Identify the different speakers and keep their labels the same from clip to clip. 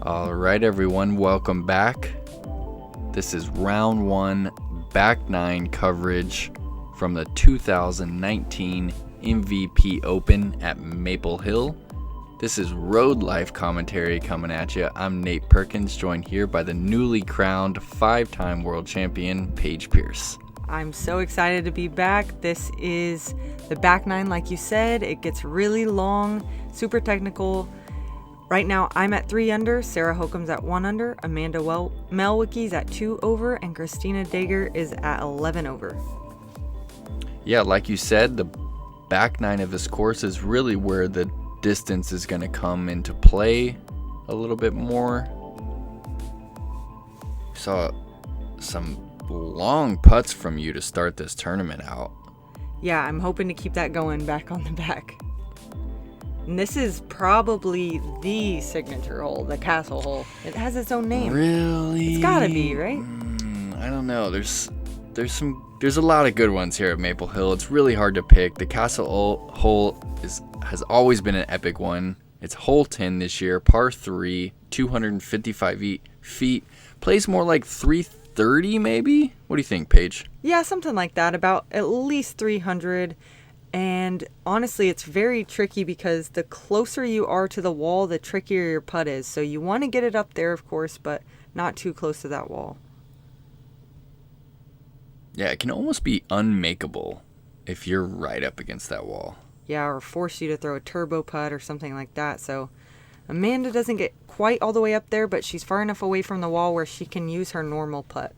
Speaker 1: All right, everyone, welcome back. This is round one, back nine coverage from the 2019 MVP Open at Maple Hill. This is Road Life commentary coming at you. I'm Nate Perkins, joined here by the newly crowned five-time world champion, Paige Pierce.
Speaker 2: I'm so excited to be back. This is the back nine, like you said. It gets really long, super technical. Right now, I'm at 3 under, Sarah Hokom's at 1 under, Amanda Melwiki's at 2 over, and Kristina Draeger is at 11 over.
Speaker 1: Yeah, like you said, the back nine of this course is really where the distance is going to come into play a little bit more. Saw some long putts from you to start this tournament out.
Speaker 2: Yeah, I'm hoping to keep that going back on the back. And this is probably the signature hole, the castle hole. It has its own name.
Speaker 1: Really?
Speaker 2: It's gotta be, right?
Speaker 1: I don't know. There's a lot of good ones here at Maple Hill. It's really hard to pick. The castle hole has always been an epic one. It's hole 10 this year, par 3, 255 feet. Plays more like 330 maybe? What do you think, Paige?
Speaker 2: Yeah, something like that. About at least 300. And honestly, it's very tricky because the closer you are to the wall, the trickier your putt is. So you want to get it up there, of course, but not too close to that wall.
Speaker 1: Yeah, it can almost be unmakeable if you're right up against that wall.
Speaker 2: Yeah, or force you to throw a turbo putt or something like that. So Amanda doesn't get quite all the way up there, but she's far enough away from the wall where she can use her normal putt.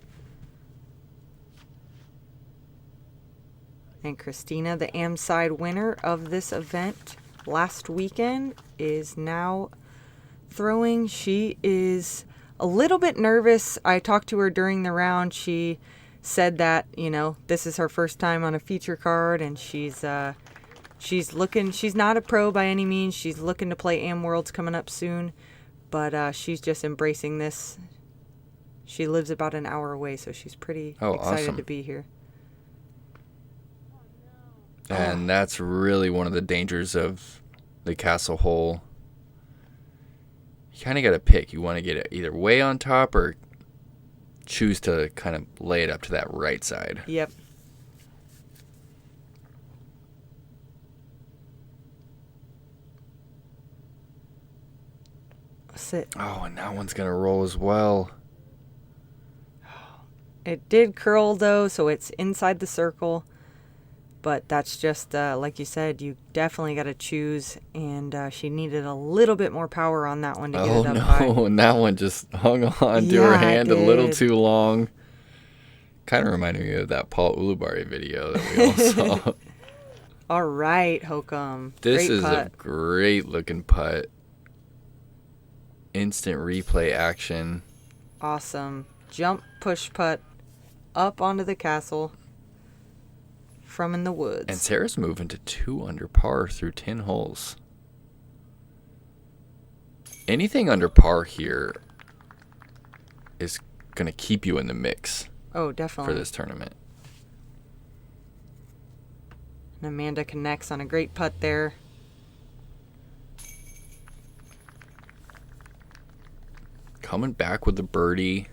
Speaker 2: And Kristina, the AmSide winner of this event last weekend, is now throwing. She is a little bit nervous. I talked to her during the round. She said that, this is her first time on a feature card, and she's not a pro by any means. She's looking to play Am Worlds coming up soon, but she's just embracing this. She lives about an hour away, so she's pretty excited to be here.
Speaker 1: And that's really one of the dangers of the castle hole. You kind of got to pick. You want to get it either way on top or choose to kind of lay it up to that right side.
Speaker 2: Yep. Sit.
Speaker 1: Oh, and that one's going to roll as well.
Speaker 2: It did curl, though, so it's inside the circle. But that's just, like you said, you definitely got to choose. And she needed a little bit more power on that one to get it up high.
Speaker 1: Oh, no. And that one just hung on to her hand a little too long. Kind of reminded me of that Paul Ulibarri video that we all saw.
Speaker 2: All right, Hokom.
Speaker 1: This is a great-looking putt. Instant replay action.
Speaker 2: Awesome. Jump, push putt, up onto the castle. From in the woods.
Speaker 1: And Sarah's moving to 2 under par through 10 holes. Anything under par here is going to keep you in the mix.
Speaker 2: Oh, definitely.
Speaker 1: For this tournament.
Speaker 2: And Amanda connects on a great putt there.
Speaker 1: Coming back with the birdie.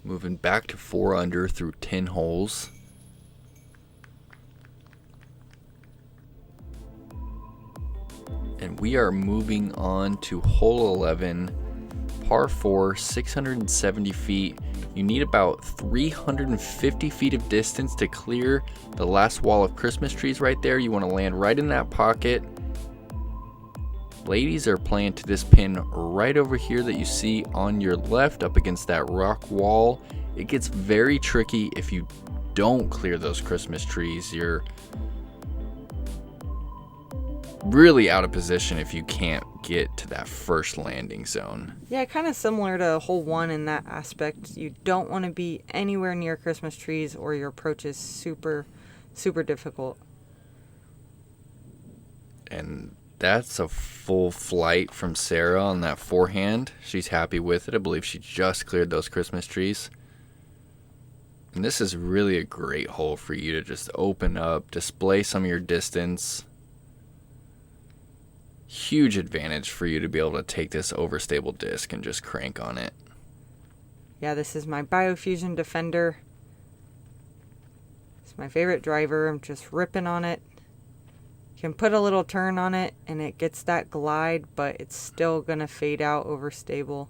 Speaker 1: Moving back to 4 under through 10 holes. And we are moving on to hole 11, par 4, 670 feet. You need about 350 feet of distance to clear the last wall of Christmas trees right there. You want to land right in that pocket. Ladies are playing to this pin right over here that you see on your left up against that rock wall. It gets very tricky if you don't clear those Christmas trees. You're really out of position if you can't get to that first landing zone.
Speaker 2: Yeah, kind of similar to hole 1 in that aspect. You don't want to be anywhere near Christmas trees or your approach is super, super difficult.
Speaker 1: And that's a full flight from Sarah on that forehand. She's happy with it. I believe she just cleared those Christmas trees. And this is really a great hole for you to just open up, display some of your distance. huge advantage for you to be able to take this overstable disc and just crank on it.
Speaker 2: Yeah, this is my Biofusion Defender. It's my favorite driver. I'm just ripping on it. You can put a little turn on it and it gets that glide, but it's still going to fade out overstable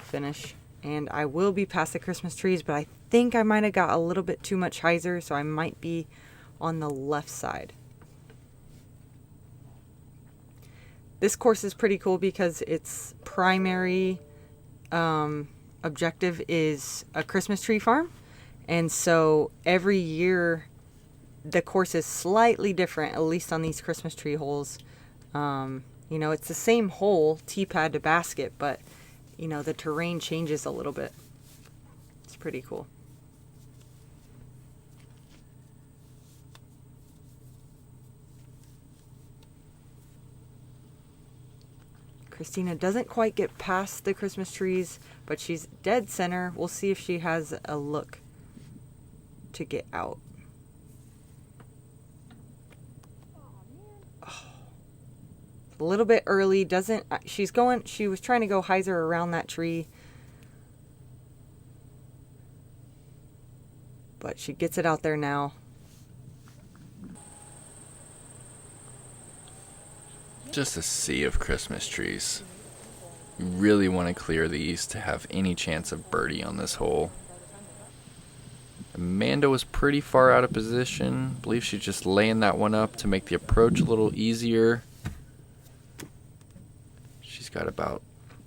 Speaker 2: finish. And I will be past the Christmas trees, but I think I might have got a little bit too much hyzer, so I might be on the left side. This course is pretty cool because its primary objective is a Christmas tree farm. And so every year the course is slightly different, at least on these Christmas tree holes. It's the same hole, tee pad to basket, but the terrain changes a little bit. It's pretty cool. Kristina doesn't quite get past the Christmas trees, but she's dead center. We'll see if she has a look to get out. Oh. A little bit early. She was trying to go hyzer around that tree, but she gets it out there now.
Speaker 1: Just a sea of Christmas trees. You really want to clear these to have any chance of birdie on this hole. Amanda was pretty far out of position. I believe she's just laying that one up to make the approach a little easier. She's got about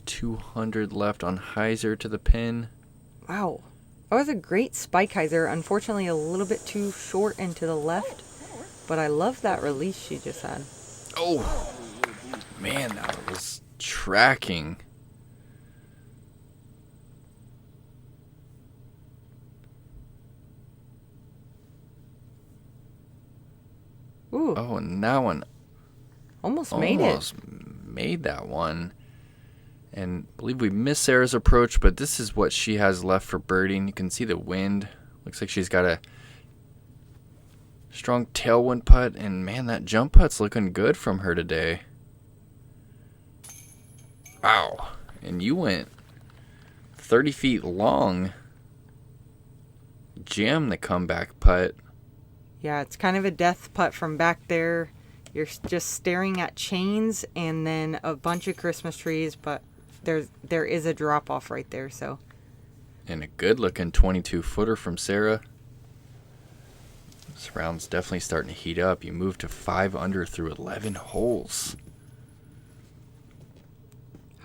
Speaker 1: 200 left on hyzer to the pin.
Speaker 2: Wow. That was a great spike hyzer. Unfortunately, a little bit too short and to the left. But I love that release she just had.
Speaker 1: Oh, man, that was tracking.
Speaker 2: Ooh.
Speaker 1: Oh, and that one
Speaker 2: almost made
Speaker 1: that one. And I believe we missed Sarah's approach, but this is what she has left for birding. You can see the wind. Looks like she's got a strong tailwind putt, and man, that jump putt's looking good from her today. Wow. And you went 30 feet long. Jam the comeback putt.
Speaker 2: Yeah, it's kind of a death putt from back there. You're just staring at chains and then a bunch of Christmas trees, but there is a drop off right there. So,
Speaker 1: and a good looking 22-footer from Sarah. This round's definitely starting to heat up. You move to 5 under through 11 holes.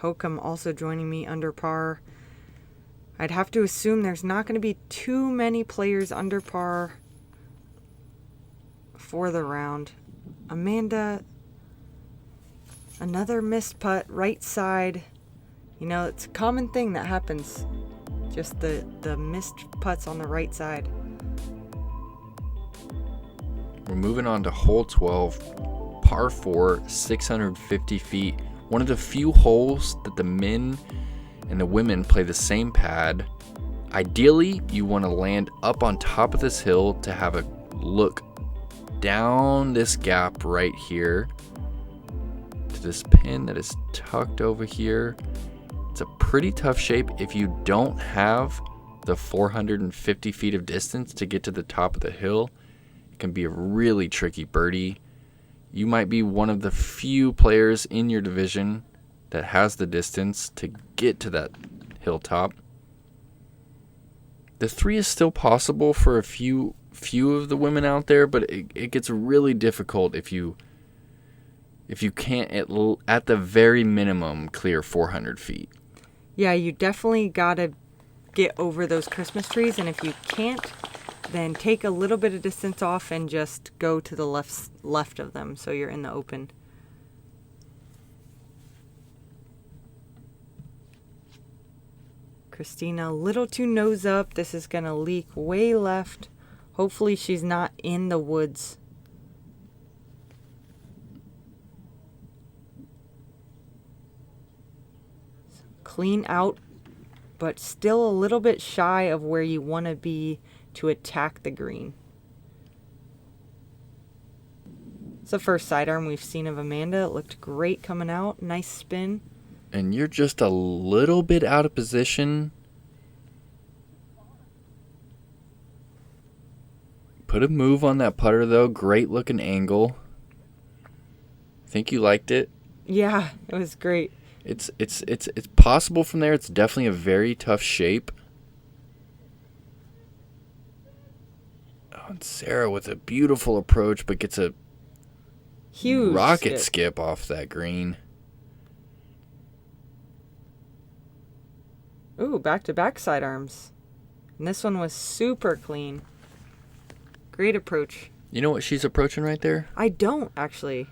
Speaker 2: Hokom also joining me under par. I'd have to assume there's not going to be too many players under par for the round. Amanda, another missed putt, right side. It's a common thing that happens. Just the missed putts on the right side.
Speaker 1: We're moving on to hole 12, par 4, 650 feet. One of the few holes that the men and the women play the same pad. Ideally, you want to land up on top of this hill to have a look down this gap right here to this pin that is tucked over here. It's a pretty tough shape if you don't have the 450 feet of distance to get to the top of the hill. It can be a really tricky birdie. You might be one of the few players in your division that has the distance to get to that hilltop. The 3 is still possible for a few of the women out there, but it gets really difficult if you can't at the very minimum clear 400 feet.
Speaker 2: Yeah, you definitely got to get over those Christmas trees, and if you can't, then take a little bit of distance off and just go to the left of them so you're in the open. Kristina, a little too nose up. This is going to leak way left. Hopefully she's not in the woods. Clean out, but still a little bit shy of where you want to be to attack the green. It's the first sidearm we've seen of Amanda. It looked great coming out. Nice spin.
Speaker 1: And you're just a little bit out of position. Put a move on that putter, though. Great looking angle. Think you liked it?
Speaker 2: Yeah, it was great.
Speaker 1: It's possible from there. It's definitely a very tough shape. Oh, and Sarah with a beautiful approach, but gets a
Speaker 2: huge
Speaker 1: rocket skip off that green.
Speaker 2: Ooh, back-to-back sidearms. And this one was super clean. Great approach.
Speaker 1: You know what she's approaching right there?
Speaker 2: I don't, actually.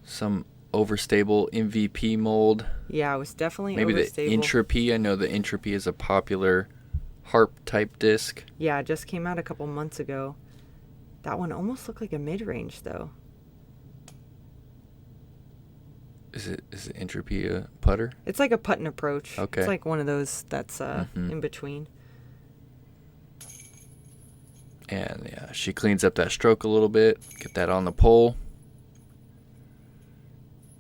Speaker 1: Some overstable MVP mold.
Speaker 2: Yeah, it was definitely
Speaker 1: Maybe
Speaker 2: overstable.
Speaker 1: the Entropy. I know the Entropy is a popular harp-type disc.
Speaker 2: Yeah, it just came out a couple months ago. That one almost looked like a mid-range, though.
Speaker 1: Is it Entropy a putter?
Speaker 2: It's like a putt-and approach.
Speaker 1: Okay.
Speaker 2: It's like one of those that's in between.
Speaker 1: And yeah, she cleans up that stroke a little bit. Get that on the pole.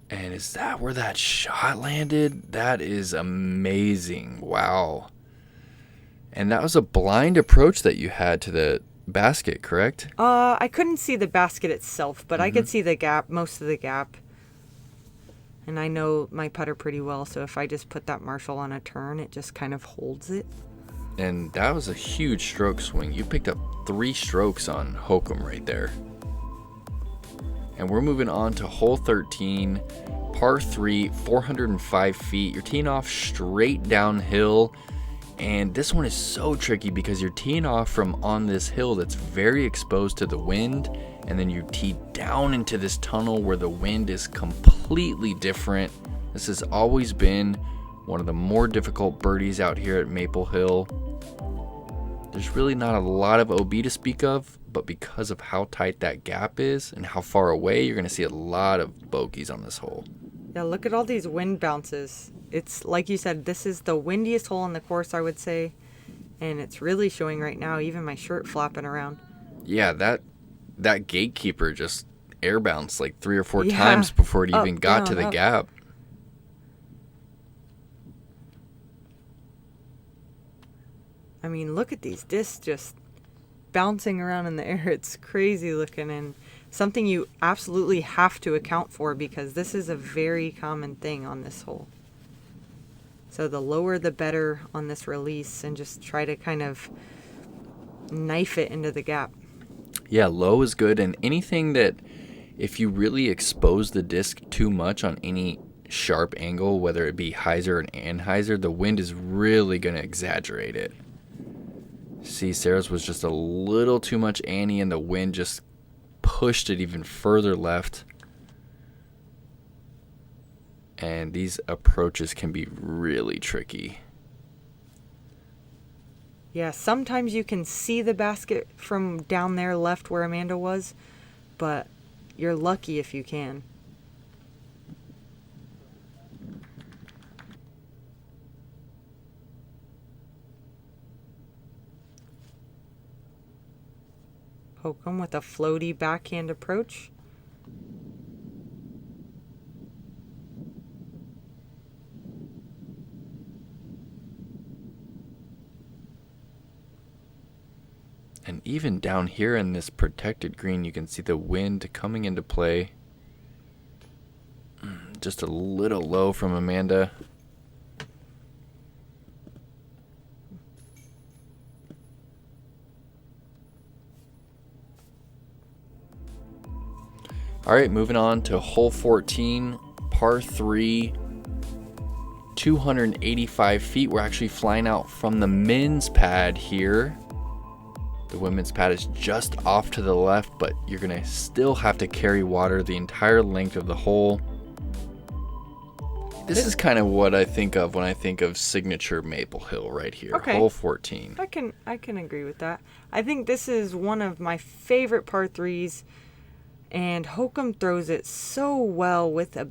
Speaker 1: And is that where that shot landed? That is amazing. Wow. And that was a blind approach that you had to the basket, correct?
Speaker 2: I couldn't see the basket itself, but I could see the gap, most of the gap. And I know my putter pretty well, so if I just put that Marshall on a turn, it just kind of holds it.
Speaker 1: And that was a huge stroke swing. You picked up 3 strokes on Hokom right there. And we're moving on to hole 13, par 3, 405 feet. You're teeing off straight downhill. And this one is so tricky because you're teeing off from on this hill that's very exposed to the wind. And then you tee down into this tunnel where the wind is completely different. This has always been one of the more difficult birdies out here at Maple Hill. There's really not a lot of OB to speak of, but because of how tight that gap is and how far away, you're going to see a lot of bogeys on this hole.
Speaker 2: Yeah, look at all these wind bounces. It's like you said, this is the windiest hole on the course, I would say. And it's really showing right now, even my shirt flapping around.
Speaker 1: Yeah, that gatekeeper just air bounced like 3 or 4 times before it even got to the gap.
Speaker 2: I mean, look at these discs just bouncing around in the air. It's crazy looking, and something you absolutely have to account for because this is a very common thing on this hole. So the lower the better on this release, and just try to kind of knife it into the gap.
Speaker 1: Yeah, low is good, and anything that if you really expose the disc too much on any sharp angle, whether it be hyzer or anhyzer, the wind is really going to exaggerate it. See, Sarah's was just a little too much Annie, and the wind just pushed it even further left. And these approaches can be really tricky.
Speaker 2: Yeah, sometimes you can see the basket from down there left where Amanda was, but you're lucky if you can. Hokom with a floaty backhand approach.
Speaker 1: And even down here in this protected green, you can see the wind coming into play. Just a little low from Amanda. All right, moving on to hole 14, par 3, 285 feet. We're actually flying out from the men's pad here. The women's pad is just off to the left, but you're going to still have to carry water the entire length of the hole. This is kind of what I think of when I think of signature Maple Hill right here. Okay. Hole 14.
Speaker 2: I can agree with that. I think this is one of my favorite par 3s, and Hokom throws it so well with a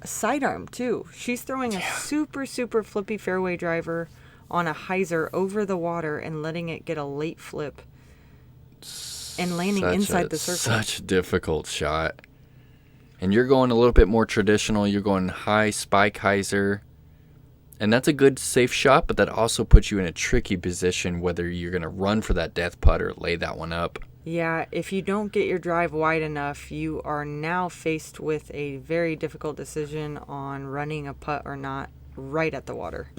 Speaker 2: sidearm too. She's throwing a super flippy fairway driver on a hyzer over the water and letting it get a late flip and landing inside the circle.
Speaker 1: Such a difficult shot. And you're going a little bit more traditional. You're going high spike hyzer. And that's a good safe shot, but that also puts you in a tricky position whether you're going to run for that death putt or lay that one up.
Speaker 2: Yeah, if you don't get your drive wide enough, you are now faced with a very difficult decision on running a putt or not right at the water.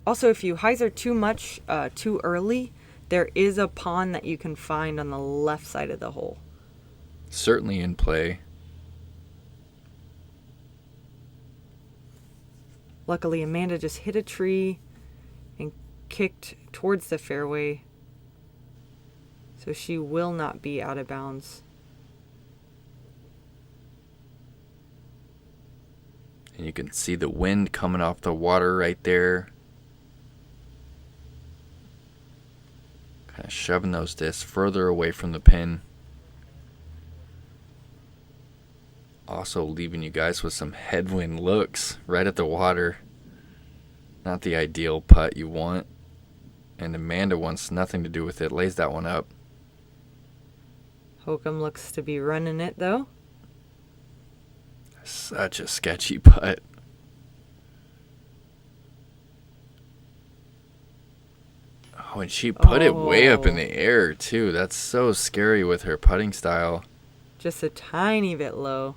Speaker 2: Also, if you hyzer too much too early, there is a pond that you can find on the left side of the hole.
Speaker 1: Certainly in play.
Speaker 2: Luckily, Amanda just hit a tree and kicked towards the fairway, so she will not be out of bounds.
Speaker 1: And you can see the wind coming off the water right there. Kind of shoving those discs further away from the pin. Also leaving you guys with some headwind looks right at the water. Not the ideal putt you want. And Amanda wants nothing to do with it. Lays that one up.
Speaker 2: Hokom looks to be running it, though.
Speaker 1: Such a sketchy putt. Oh, and she put it way up in the air, too. That's so scary with her putting style.
Speaker 2: Just a tiny bit low.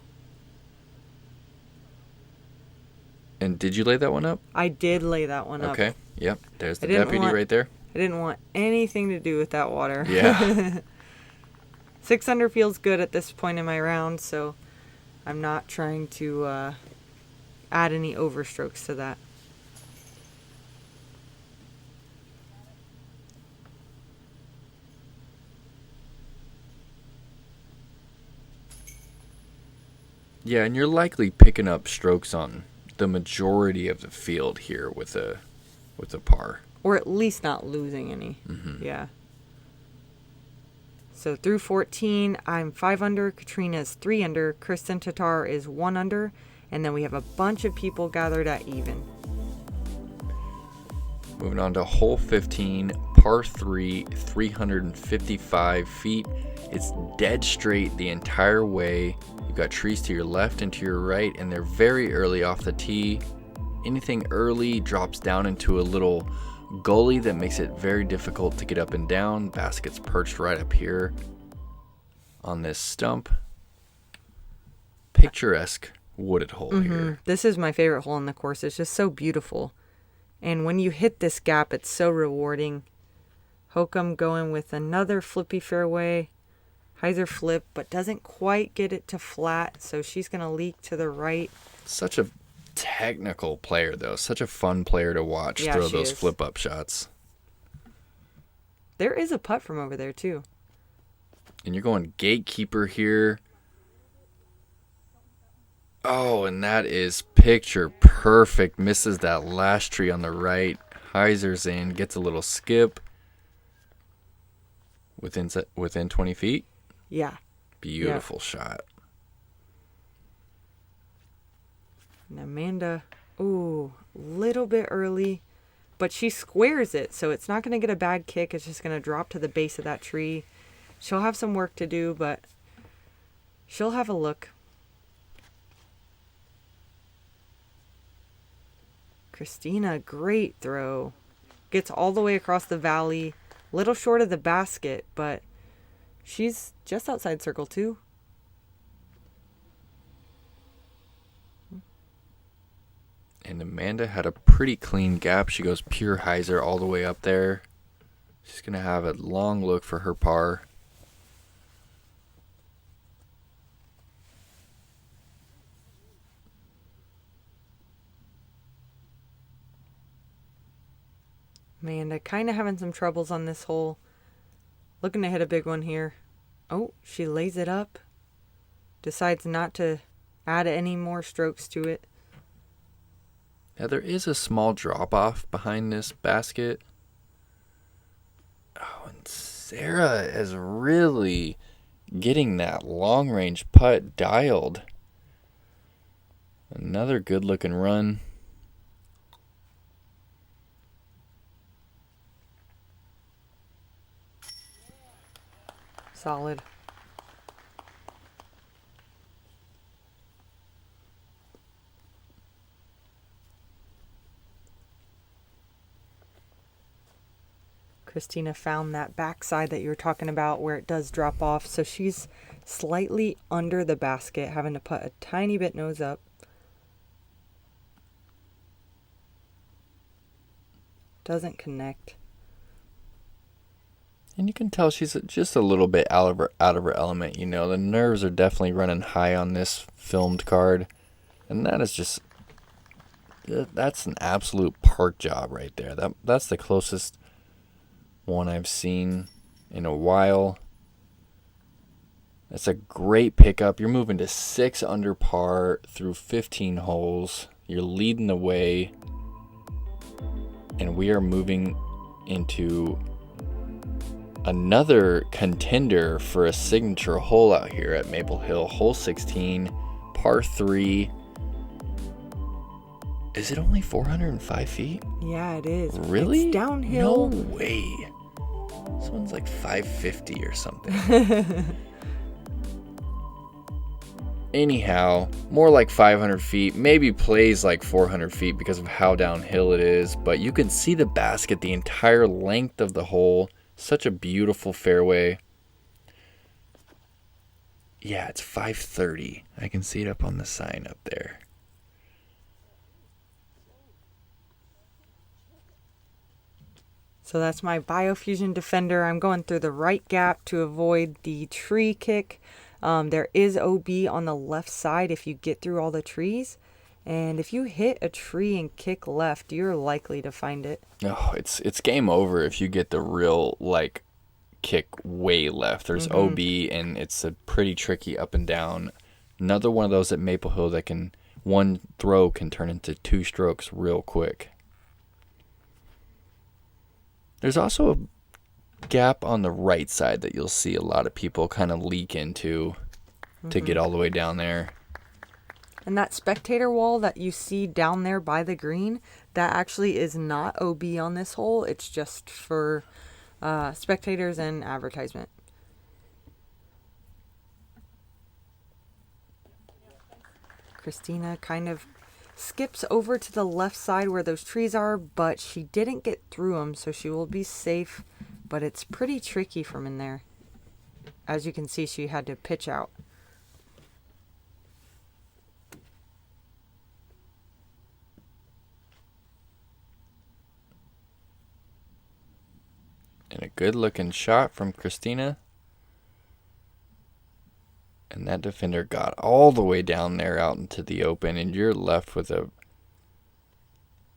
Speaker 1: And did you lay that one up?
Speaker 2: I did lay that one up.
Speaker 1: Okay. Yep. There's the deputy right there.
Speaker 2: I didn't want anything to do with that water.
Speaker 1: Yeah.
Speaker 2: 6 under feels good at this point in my round, so I'm not trying to add any overstrokes to that.
Speaker 1: Yeah, and you're likely picking up strokes on the majority of the field here with a par.
Speaker 2: Or at least not losing any.
Speaker 1: Mm-hmm.
Speaker 2: Yeah. So through 14, I'm 5 under. Katrina's 3 under. Kristen Tatar is 1 under. And then we have a bunch of people gathered at even.
Speaker 1: Moving on to hole 15, par 3, 355 feet. It's dead straight the entire way. You've got trees to your left and to your right, and they're very early off the tee. Anything early drops down into a little gully that makes it very difficult to get up and down. Basket's perched right up here on this stump. Picturesque wooded hole here.
Speaker 2: This is my favorite hole in the course. It's just so beautiful. And when you hit this gap, it's so rewarding. Hokom going with another flippy fairway. Hyzer flip, but doesn't quite get it to flat, so she's going to leak to the right.
Speaker 1: Such a technical player, though. Such a fun player to watch throw those flip-up shots.
Speaker 2: There is a putt from over there, too.
Speaker 1: And you're going gatekeeper here. Oh, and that is picture perfect. Misses that last tree on the right. Hyzer's in, gets a little skip. Within 20 feet.
Speaker 2: Yeah.
Speaker 1: Beautiful shot.
Speaker 2: And Amanda, little bit early, but she squares it, so it's not going to get a bad kick. It's just going to drop to the base of that tree. She'll have some work to do, but she'll have a look. Kristina, great throw. Gets all the way across the valley. Little short of the basket, but she's just outside circle 2.
Speaker 1: And Amanda had a pretty clean gap. She goes pure hyzer all the way up there. She's going to have a long look for her par.
Speaker 2: Amanda kind of having some troubles on this hole. Looking to hit a big one here. Oh, she lays it up. Decides not to add any more strokes to it.
Speaker 1: Now there is a small drop off behind this basket. Oh, and Sarah is really getting that long range putt dialed. Another good looking run.
Speaker 2: Solid. Kristina found that backside that you were talking about where it does drop off. So she's slightly under the basket, having to put a tiny bit nose up. Doesn't connect.
Speaker 1: And you can tell she's just a little bit out of her element. You know, the nerves are definitely running high on this filmed card. And that is just, that's an absolute park job right there. That's the closest one I've seen in a while. That's a great pickup. You're moving to 6 under par through 15 holes. You're leading the way. And we are moving into another contender for a signature hole out here at Maple Hill. Hole 16, par 3. Is it only 405 feet?
Speaker 2: Yeah, it is.
Speaker 1: Really?
Speaker 2: It's downhill.
Speaker 1: No way. This one's like 550 or something. Anyhow, more like 500 feet, maybe plays like 400 feet because of how downhill it is, but you can see the basket the entire length of the hole. Such a beautiful fairway. Yeah, it's 530. I can see it up on the sign up there.
Speaker 2: So that's my Biofusion Defender. I'm going through the right gap to avoid the tree kick. There is OB on the left side if you get through all the trees. And if you hit a tree and kick left, you're likely to find it.
Speaker 1: Oh, it's game over if you get the real, like, kick way left. There's OB, and it's a pretty tricky up and down. Another one of those at Maple Hill that can, one throw can turn into 2 strokes real quick. There's also a gap on the right side that you'll see a lot of people kind of leak into to get all the way down there.
Speaker 2: And that spectator wall that you see down there by the green, that actually is not OB on this hole. It's just for spectators and advertisement. Kristina kind of skips over to the left side where those trees are, but she didn't get through them, so she will be safe. But it's pretty tricky from in there. As you can see, she had to pitch out.
Speaker 1: And a good looking shot from Kristina. And that defender got all the way down there out into the open, and you're left with a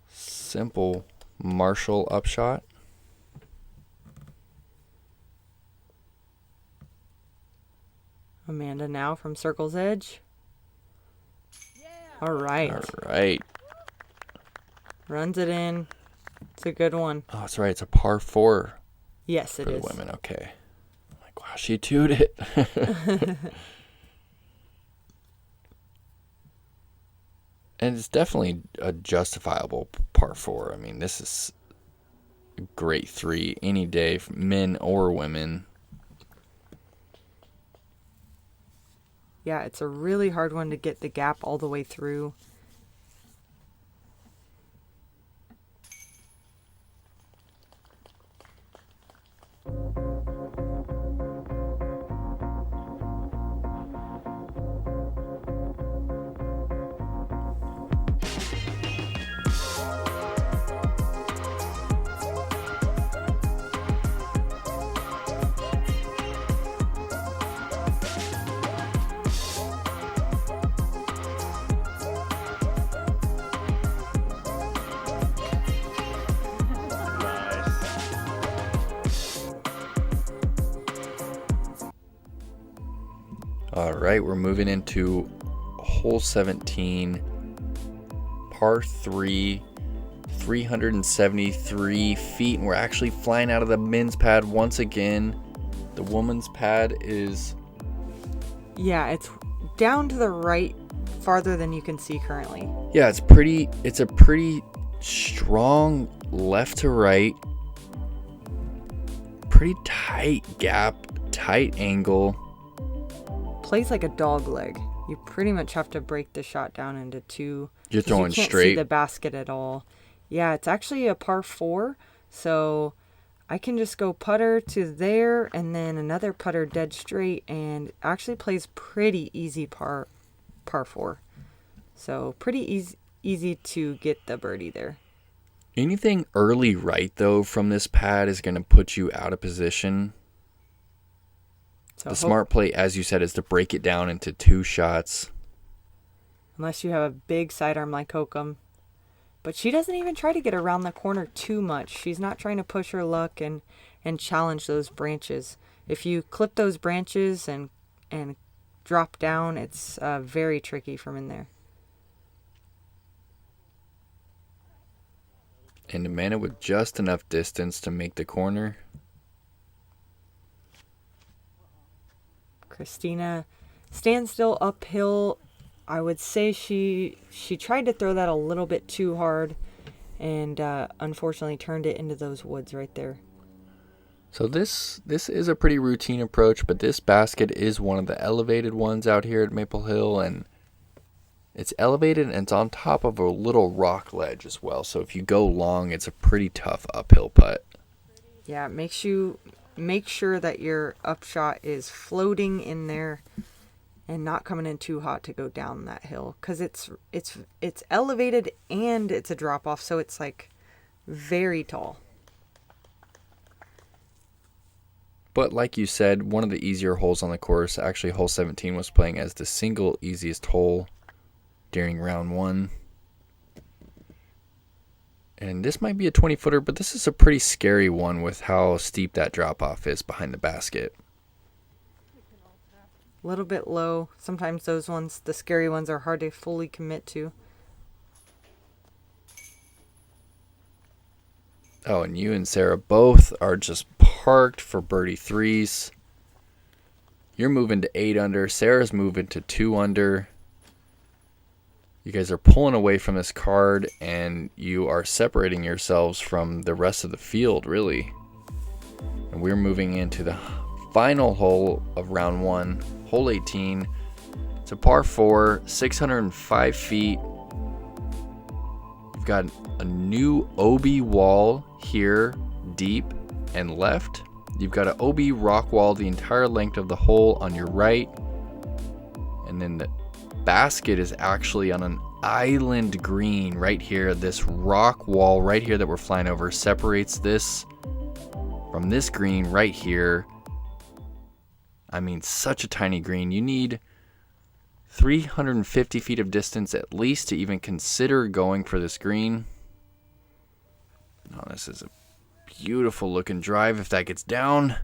Speaker 1: simple Marshall upshot.
Speaker 2: Amanda now from Circle's Edge. All right.
Speaker 1: All right.
Speaker 2: Runs it in. It's a good one.
Speaker 1: Oh, that's right. It's a par 4.
Speaker 2: Yes, it
Speaker 1: for
Speaker 2: is.
Speaker 1: the women. Okay. I'm like, wow, she tooted it. And it's definitely a justifiable par 4. I mean, this is a great 3 any day for men or women.
Speaker 2: Yeah, it's a really hard one to get the gap all the way through.
Speaker 1: All right, we're moving into hole 17, par 3, 373 feet, and we're actually flying out of the men's pad once again. The woman's pad is...
Speaker 2: Yeah, it's down to the right farther than you can see currently.
Speaker 1: Yeah, it's a pretty strong left to right. Pretty tight gap, tight angle.
Speaker 2: Plays like a dog leg. You pretty much have to break the shot down into 2.
Speaker 1: You're throwing
Speaker 2: you can't
Speaker 1: straight.
Speaker 2: see the basket at all. Yeah, it's actually a par 4, so I can just go putter to there and then another putter dead straight, and actually plays pretty easy par 4. So pretty easy to get the birdie there.
Speaker 1: Anything early right, though, from this pad is going to put you out of position. So the smart play, as you said, is to break it down into 2 shots.
Speaker 2: Unless you have a big sidearm like Hokom. But she doesn't even try to get around the corner too much. She's not trying to push her luck and challenge those branches. If you clip those branches and drop down, it's very tricky from in there.
Speaker 1: And Amanda with just enough distance to make the corner.
Speaker 2: Kristina stands still uphill. I would say she tried to throw that a little bit too hard, and unfortunately turned it into those woods right there.
Speaker 1: So this is a pretty routine approach, but this basket is one of the elevated ones out here at Maple Hill, and it's elevated and it's on top of a little rock ledge as well. So if you go long, it's a pretty tough uphill putt.
Speaker 2: Yeah, make sure that your upshot is floating in there and not coming in too hot to go down that hill, because it's elevated and it's a drop off, so it's like very tall.
Speaker 1: But like you said, one of the easier holes on the course, actually hole 17 was playing as the single easiest hole during round 1. And this might be a 20-footer, but this is a pretty scary one with how steep that drop-off is behind the basket.
Speaker 2: A little bit low. Sometimes those ones, the scary ones, are hard to fully commit to.
Speaker 1: Oh, and you and Sarah both are just parked for birdie 3s. You're moving to 8 under. Sarah's moving to 2 under. You guys are pulling away from this card, and you are separating yourselves from the rest of the field, really. And we're moving into the final hole of round 1, hole 18. It's a par 4, 605 feet. You've got a new OB wall here, deep and left. You've got an OB rock wall the entire length of the hole on your right. And then the basket is actually on an island green right here. This rock wall right here that we're flying over separates this from this green right here. I mean, such a tiny green. You need 350 feet of distance at least to even consider going for this green. Oh, this is a beautiful looking drive if that gets down.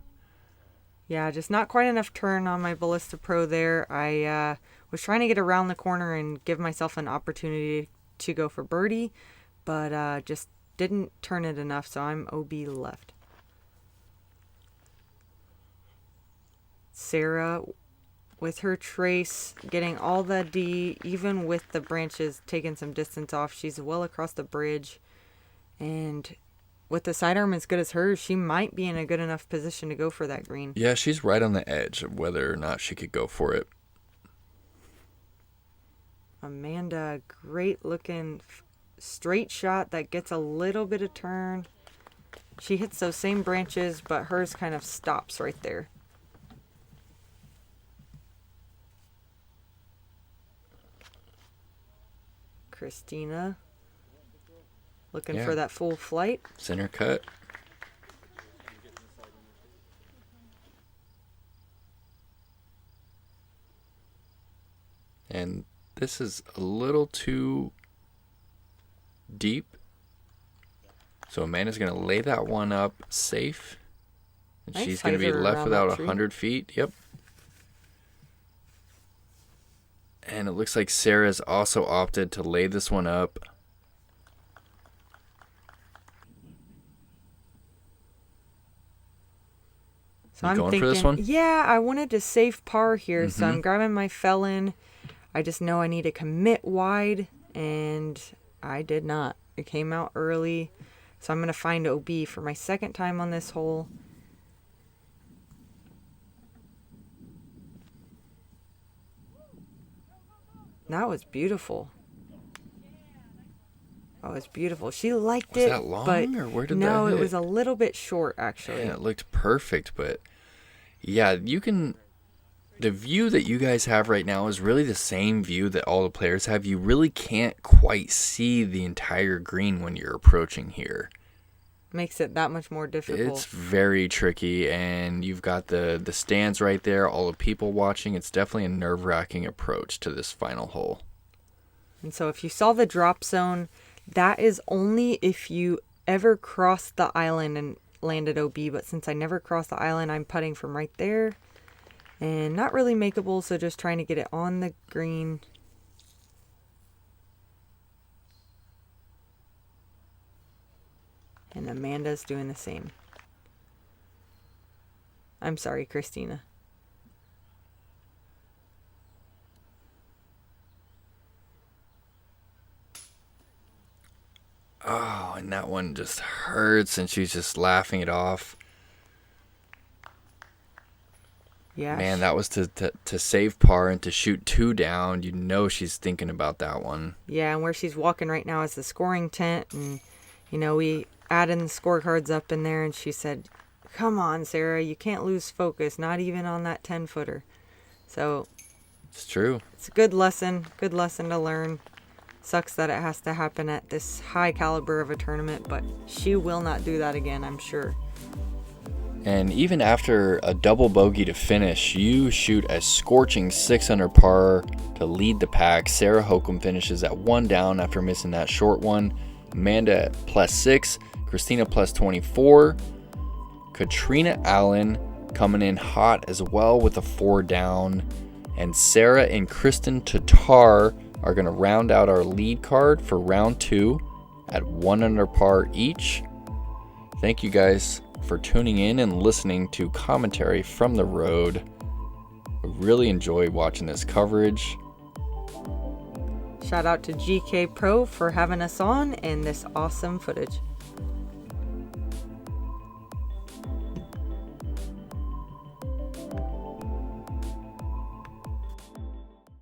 Speaker 2: Yeah, just not quite enough turn on my Ballista Pro there. I was trying to get around the corner and give myself an opportunity to go for birdie, but just didn't turn it enough, so I'm OB left. Sarah with her trace getting all the D, even with the branches taking some distance off. She's well across the bridge, and with the sidearm as good as hers, she might be in a good enough position to go for that green.
Speaker 1: Yeah, she's right on the edge of whether or not she could go for it.
Speaker 2: Amanda, great looking straight shot that gets a little bit of turn. She hits those same branches, but hers kind of stops right there. Kristina looking for that full flight.
Speaker 1: Center cut. And this is a little too deep. So Amanda's going to lay that one up safe. And
Speaker 2: nice,
Speaker 1: she's going to be left without 100 feet. Yep. And it looks like Sarah's also opted to lay this one up.
Speaker 2: So
Speaker 1: I'm thinking, for this one?
Speaker 2: Yeah, I wanted to save par here, so I'm grabbing my felon. I just know I need to commit wide, and I did not. It came out early, so I'm going to find OB for my second time on this hole. That was beautiful. Oh, it's beautiful. She liked
Speaker 1: Was
Speaker 2: it.
Speaker 1: that long,
Speaker 2: but
Speaker 1: or where did
Speaker 2: no,
Speaker 1: that hit?
Speaker 2: it was a little bit short, actually.
Speaker 1: Yeah, it looked perfect, but yeah, the view that you guys have right now is really the same view that all the players have. You really can't quite see the entire green when you're approaching here.
Speaker 2: Makes it that much more difficult.
Speaker 1: It's very tricky, and you've got the stands right there, all the people watching. It's definitely a nerve-wracking approach to this final hole.
Speaker 2: And so if you saw the drop zone, that is only if you ever crossed the island and landed OB. But since I never crossed the island, I'm putting from right there. And not really makeable, so just trying to get it on the green. And Amanda's doing the same. I'm sorry, Kristina.
Speaker 1: Oh, and that one just hurts, and she's just laughing it off.
Speaker 2: Yeah.
Speaker 1: Man, that was to save par and to shoot 2 down. You know she's thinking about that one.
Speaker 2: Yeah, and where she's walking right now is the scoring tent. And, you know, we added the scorecards up in there, and she said, come on, Sarah, you can't lose focus, not even on that 10-footer. So
Speaker 1: It's true.
Speaker 2: it's a good lesson to learn. Sucks that it has to happen at this high caliber of a tournament, but she will not do that again, I'm sure.
Speaker 1: And even after a double bogey to finish, you shoot a scorching 6 under par to lead the pack. Sarah Hokom finishes at 1 down after missing that short one. Amanda at +6, Kristina +24. Katrina Allen coming in hot as well with a 4 down. And Sarah and Kristen Tatar are going to round out our lead card for round 2 at 1 under par each. Thank you guys for tuning in and listening to commentary from the road. I really enjoyed watching this coverage.
Speaker 2: Shout out to GK Pro for having us on and this awesome footage.